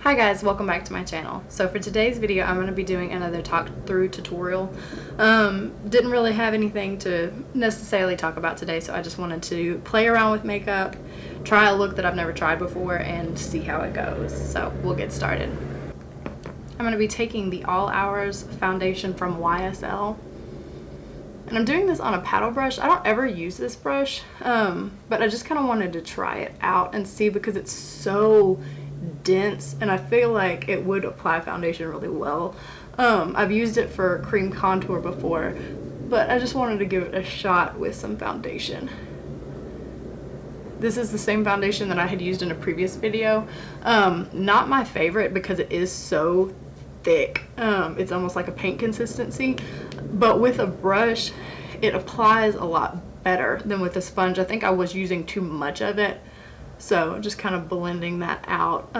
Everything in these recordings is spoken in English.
Hi guys, welcome back to my channel. So for today's video, I'm going to be doing another talk through tutorial. Didn't really have anything to necessarily talk about today, so I just wanted to play around with makeup, try a look that I've never tried before, and see how it goes. So we'll get started. I'm going to be taking the All Hours foundation from YSL. And I'm doing this on a paddle brush. I don't ever use this brush, but I just kind of wanted to try it out and see because it's so dense and I feel like it would apply foundation really well. I've used it for cream contour before, but I just wanted to give it a shot with some foundation. This is the same foundation that I had used in a previous video. Not my favorite because it is so thick. It's almost like a paint consistency, but with a brush it applies a lot better than with a sponge. I think I was using too much of it, so just kind of blending that out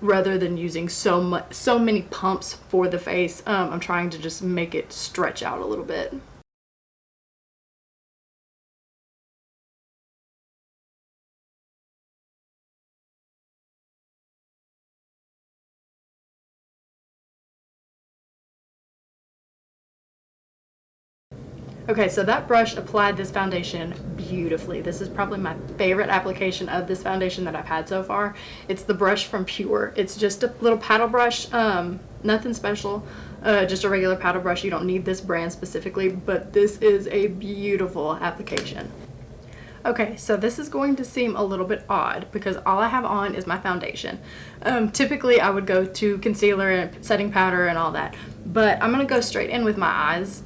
rather than using so many pumps for the face. I'm trying to just make it stretch out a little bit. Okay, so that brush applied this foundation beautifully. This is probably my favorite application of this foundation that I've had so far. It's the brush from Pure. It's just a little paddle brush, nothing special, just a regular paddle brush. You don't need this brand specifically, but this is a beautiful application. Okay, so this is going to seem a little bit odd because all I have on is my foundation. Typically I would go to concealer and setting powder and all that, but I'm going to go straight in with my eyes.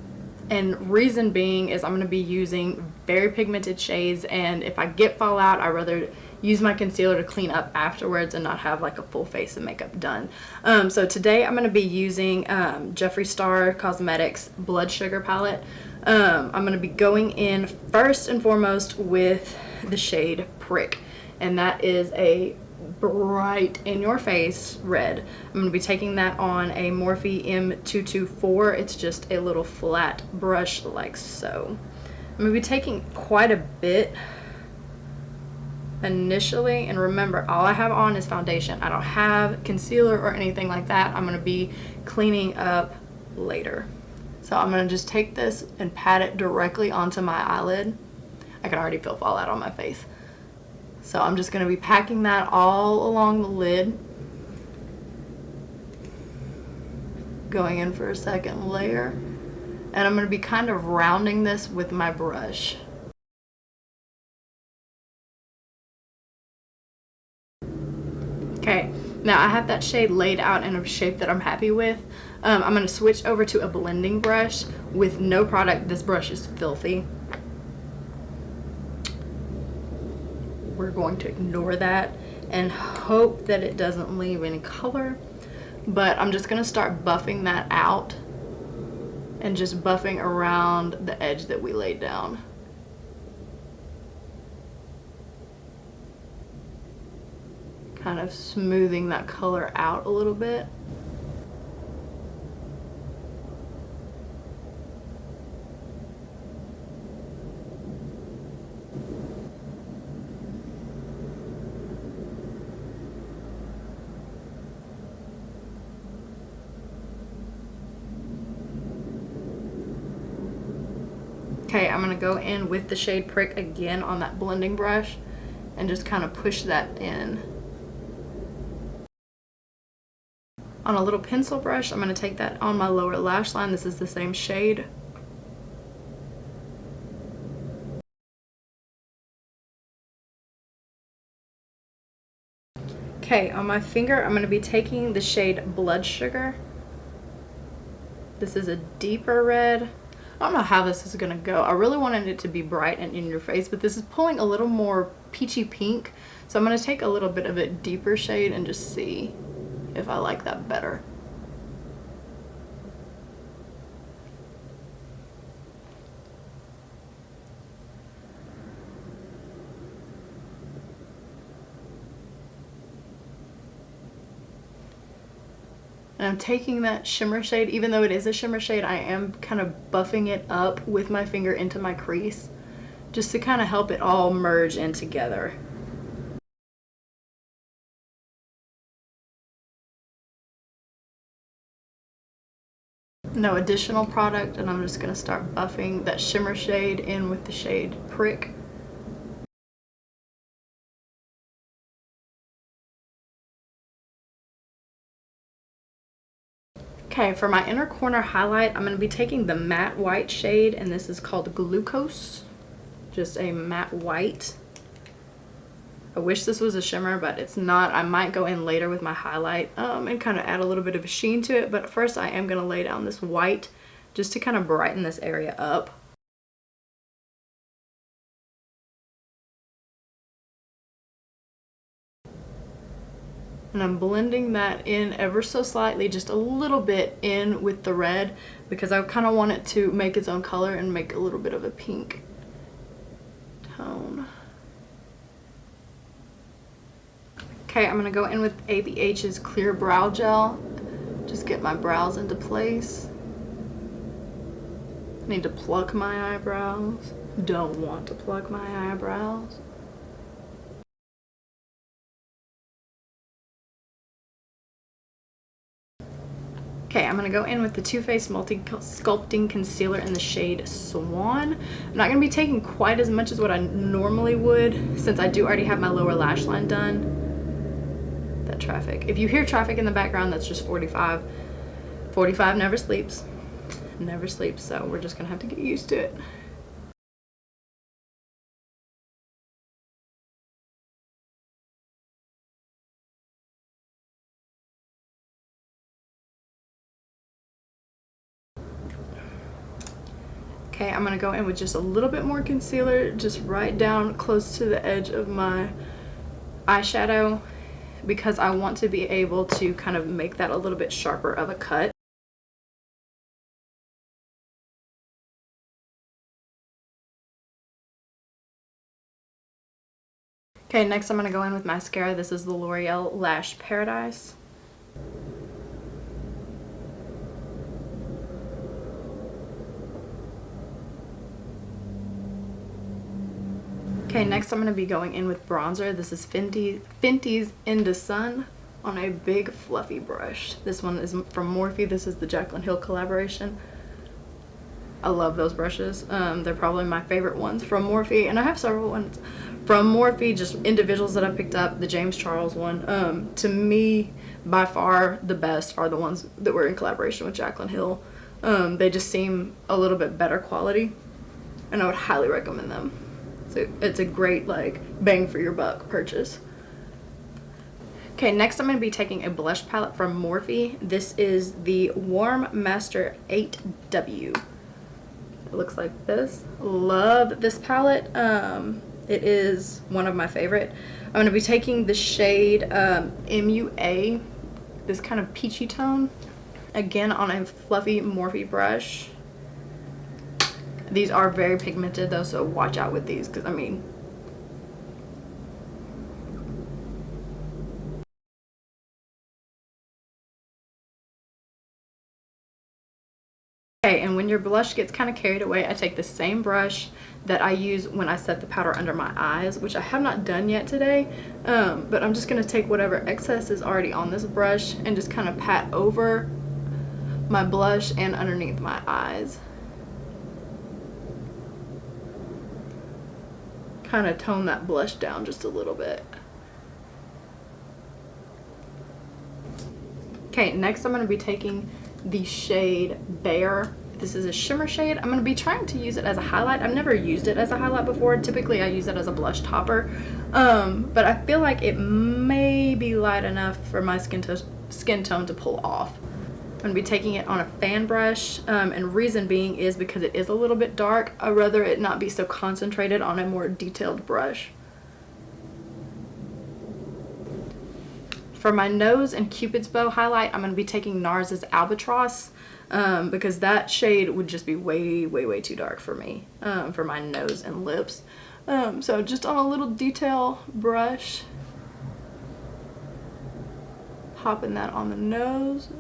And reason being is I'm going to be using very pigmented shades, and if I get fallout, I'd rather use my concealer to clean up afterwards and not have like a full face of makeup done. So today I'm going to be using Jeffree Star Cosmetics Blood Sugar Palette. I'm going to be going in first and foremost with the shade Prick, and that is a bright in your face red. I'm going to be taking that on a Morphe M224. It's just a little flat brush like so. I'm going to be taking quite a bit initially, and remember, all I have on is foundation. I don't have concealer or anything like that. I'm going to be cleaning up later. So I'm going to just take this and pat it directly onto my eyelid. I can already feel fallout on my face. So I'm just going to be packing that all along the lid. Going in for a second layer. And I'm going to be kind of rounding this with my brush. Okay, now I have that shade laid out in a shape that I'm happy with. I'm going to switch over to a blending brush with no product. This brush is filthy. We're going to ignore that and hope that it doesn't leave any color, but I'm just going to start buffing that out and just buffing around the edge that we laid down. Kind of smoothing that color out a little bit. Okay, I'm going to go in with the shade Prick again on that blending brush and just kind of push that in. On a little pencil brush, I'm going to take that on my lower lash line. This is the same shade. Okay, on my finger, I'm going to be taking the shade Blood Sugar. This is a deeper red. I don't know how this is going to go. I really wanted it to be bright and in your face, but this is pulling a little more peachy pink. So I'm going to take a little bit of a deeper shade and just see if I like that better. And I'm taking that shimmer shade, even though it is a shimmer shade, I am kind of buffing it up with my finger into my crease just to kind of help it all merge in together. No additional product, and I'm just going to start buffing that shimmer shade in with the shade Prick. Okay, for my inner corner highlight, I'm going to be taking the matte white shade, and this is called Glucose. Just a matte white. I wish this was a shimmer, but it's not. I might go in later with my highlight and kind of add a little bit of a sheen to it, but first I am going to lay down this white just to kind of brighten this area up. And I'm blending that in ever so slightly, just a little bit in with the red, because I kind of want it to make its own color and make a little bit of a pink tone. Okay, I'm gonna go in with ABH's Clear Brow Gel. Just get my brows into place. Need to pluck my eyebrows. Don't want to pluck my eyebrows. Okay, I'm going to go in with the Too Faced Multi Sculpting Concealer in the shade Swan. I'm not going to be taking quite as much as what I normally would, since I do already have my lower lash line done. That traffic. If you hear traffic in the background, that's just 45. 45 never sleeps. Never sleeps, so we're just going to have to get used to it. Okay, I'm going to go in with just a little bit more concealer, just right down close to the edge of my eyeshadow, because I want to be able to kind of make that a little bit sharper of a cut. Okay, next I'm going to go in with mascara. This is the L'Oreal Lash Paradise. Okay, next I'm going to be going in with bronzer. This is Fenty's Into Sun on a big fluffy brush. This one is from Morphe. This is the Jaclyn Hill collaboration. I love those brushes. They're probably my favorite ones from Morphe, and I have several ones from Morphe, just individuals that I picked up. The James Charles one, to me, by far the best are the ones that were in collaboration with Jaclyn Hill. They just seem a little bit better quality, and I would highly recommend them. So it's a great, like, bang for your buck purchase. Okay, next I'm going to be taking a blush palette from Morphe. This is the Warm Master 8W. It looks like this. Love this palette. It is one of my favorite. I'm going to be taking the shade MUA, this kind of peachy tone, again on a fluffy Morphe brush. These are very pigmented though, so watch out with these, because I mean, okay, and when your blush gets kind of carried away, I take the same brush that I use when I set the powder under my eyes, which I have not done yet today, but I'm just going to take whatever excess is already on this brush and just kind of pat over my blush and underneath my eyes. Kind of tone that blush down just a little bit. Okay, next I'm going to be taking the shade Bare. This is a shimmer shade. I'm going to be trying to use it as a highlight. I've never used it as a highlight before. Typically I use it as a blush topper, but I feel like it may be light enough for my skin tone to pull off. I'm going to be taking it on a fan brush, and reason being is because it is a little bit dark. I'd rather it not be so concentrated on a more detailed brush. For my nose and Cupid's bow highlight, I'm going to be taking Nars' Albatross, because that shade would just be way too dark for me, for my nose and lips. So just on a little detail brush, popping that on the nose.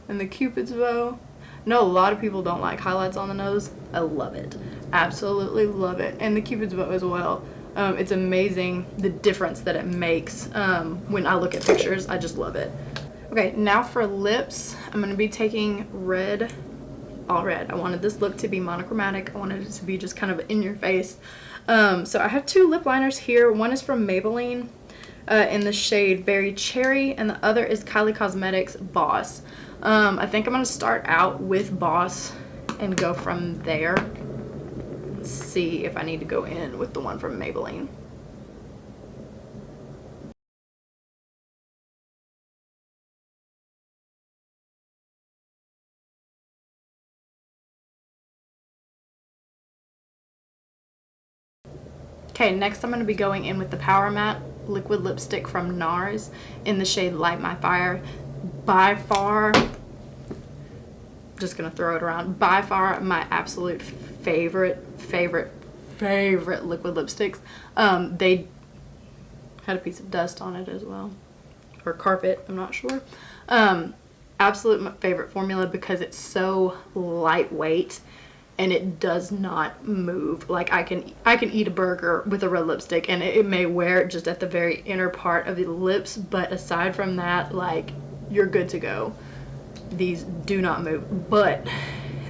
And the Cupid's bow. I know a lot of people don't like highlights on the nose. I love it. Absolutely love it. And the Cupid's bow as well. It's amazing the difference that it makes when I look at pictures. I just love it. Okay, now for lips, I'm going to be taking red, all red. I wanted this look to be monochromatic. I wanted it to be just kind of in your face. So I have two lip liners here. One is from Maybelline in the shade Berry Cherry, and the other is Kylie Cosmetics Boss. I think I'm going to start out with Boss and go from there. Let's see if I need to go in with the one from Maybelline. Okay, next I'm going to be going in with the Power Matte liquid lipstick from Nars in the shade Light My Fire. By far, just going to throw it around, by far my absolute favorite liquid lipsticks. They had a piece of dust on it as well, or carpet, I'm not sure. Absolute favorite formula because it's so lightweight and it does not move. Like I can eat a burger with a red lipstick and it may wear it just at the very inner part of the lips, but aside from that, like, you're good to go. These do not move, but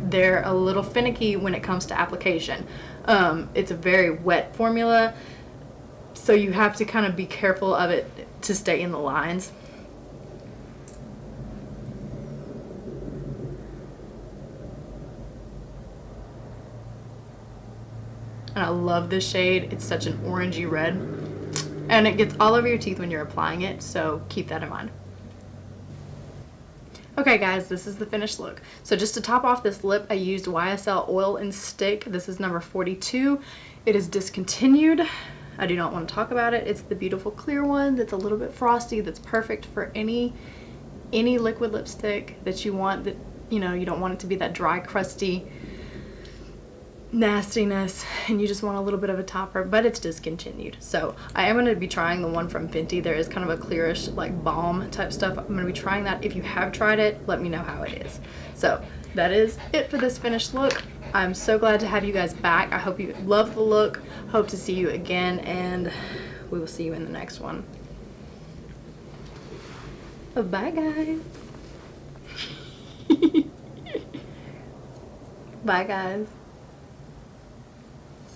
they're a little finicky when it comes to application. It's a very wet formula, so you have to kind of be careful of it to stay in the lines. And I love this shade. It's such an orangey red, and it gets all over your teeth when you're applying it, so keep that in mind. Okay guys, this is the finished look. So just to top off this lip, I used YSL Oil and Stick. This is number 42. It is discontinued. I do not want to talk about it. It's the beautiful clear one that's a little bit frosty, that's perfect for any liquid lipstick that you want, that, you know, you don't want it to be that dry, crusty nastiness and you just want a little bit of a topper, but it's discontinued. So I am going to be trying the one from Fenty. There is kind of a clearish, like, balm type stuff. I'm going to be trying that. If you have tried it, let me know how it is. So that is it for this finished look. I'm so glad to have you guys back. I hope you love the look. Hope to see you again, and we will see you in the next one. Bye guys. Bye guys.